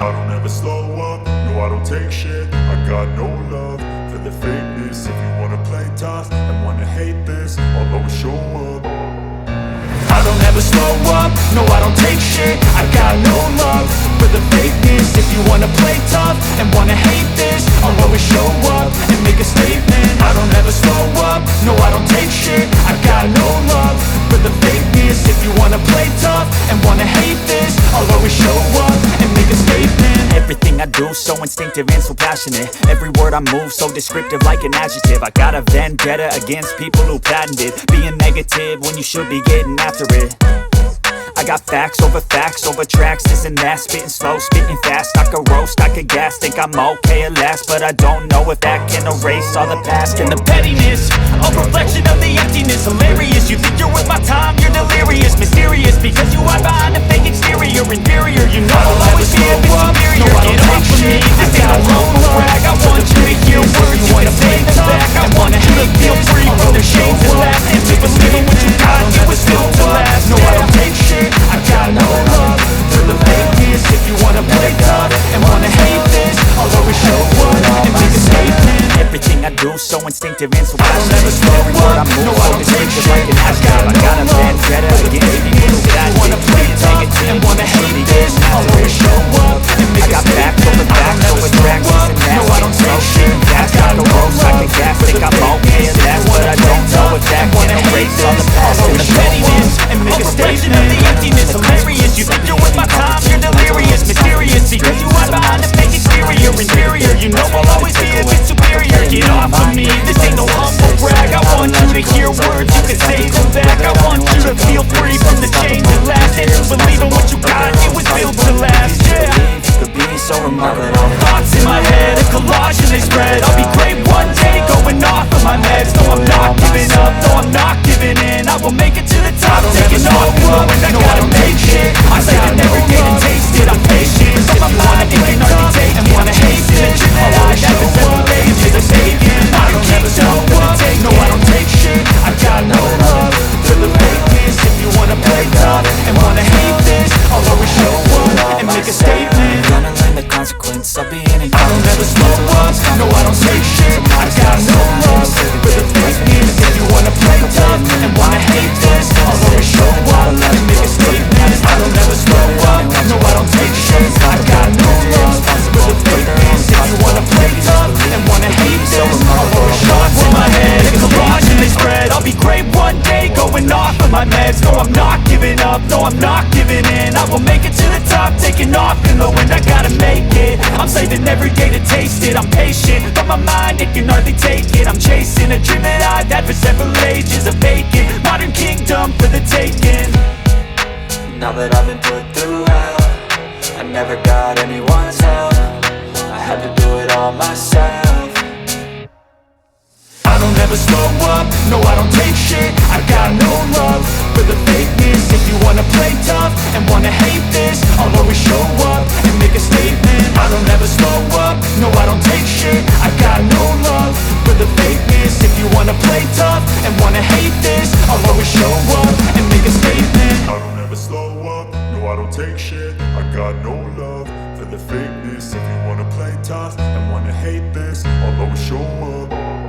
I don't ever slow up, no I don't take shit. I got no love for the fakeness. If you wanna play tough and wanna hate this, I'll always show up. I don't ever slow up, no I don't take shit. I got no love for the fakeness. If you wanna play tough and wanna hate this, I'll always show up and make a statement. I don't ever slow up, no I don't take shit. I got no love for the fakeness. If you wanna play tough and wanna hate this, I'll always show up and make a statement. Everything I do so instinctive and so passionate. Every word I move so descriptive like an adjective. I got a vendetta against people who patented being negative when you should be getting after it. I got facts over tracks, this and that. Spitting slow, spitting fast. I could roast, I could gas. Think I'm okay at last, but I don't know if that can erase all the past. And the pettiness, a reflection of the emptiness. Hilarious, you think you're with my time, you're delirious. Mysterious, because you hide behind a fake exterior. Inferior, you know I'll always be a bit superior. Get off of me, this ain't a humble brag. I want you to hear words, you wanna take them back. I want you to feel free from their shades at last. And to believe in what you got, you was built to last. No, I don't take shit, I got no love for the fakeness. If you wanna play tough and wanna hate this, I'll always show up and make a statement. Everything I do so instinctive and so passionate. I don't ever slow up, no I don't take shit. Like an I got a vendetta against people that wanna play tough and wanna hate this, I'll always show up and make a statement. I got facts over tracks, no I don't take shit. I got no roast, I can gas. Think I'm okay at last, but I don't know if that can erase all the past. And the pettiness and make a statement of the emptiness. Hilarious, you think you're with my time, you're delirious. Mysterious, because you hide behind a fake exterior. Inferior, you know I'll always be a bit superior. Get off of me, this ain't no humble brag. I want you to hear words, you can say them back. I want you to feel free from the chains that last. And to believe in what you got, it was built to last. Yeah, could be so remarkable. thoughts in my head, a collage and they spread. I'll be great one day, going off of my meds. No, I'm not giving up, no, I'm not giving in. I will make it to the top, taking off in the wind. I gotta make shit. I say that every day to taste it. I'm patient, but my mind it can hardly take and wanna hate it. I'll always have this every day until I'm taken. I don't keep up, no, I don't take shit. I got no love for the fakeness. If you wanna play tough and wanna hate this, I'll always show up and make a statement. Gonna learn the consequence of being in I don't ever slow up, no I don't take shit. I got no love for the fakeness. If you wanna play tough and wanna hate this, I'll always show up and make a statement. I don't ever slow up, no I don't take shit. I got no love for the fakeness. If you wanna play tough and wanna hate this, I'll always shots in my head, a collage and they spread. I'll be great one day, going off of my meds. No, I'm not giving up, no, I'm not giving in. I will make it to the top, taking off in the wind. I gotta make it, I'm saving every day to taste it. I'm patient, but my mind, it can hardly take it. I'm chasing a dream that I've had for several ages. A vacant, modern kingdom for the taking. Now that I've been put through hell, I never got anyone's help. I had to do it all myself. I don't ever slow up, no I don't take shit. I got no love for the fakeness. If you wanna play tough and wanna hate this, I'll always show up and make a statement. I don't ever slow up, no I don't take shit. I got no love for the fakeness. If you wanna play tough and wanna hate this, I'll always show up and make a statement. I don't ever slow up, no I don't take shit. I got no love for the fakeness. If you wanna play tough and wanna hate this, I'll always show up.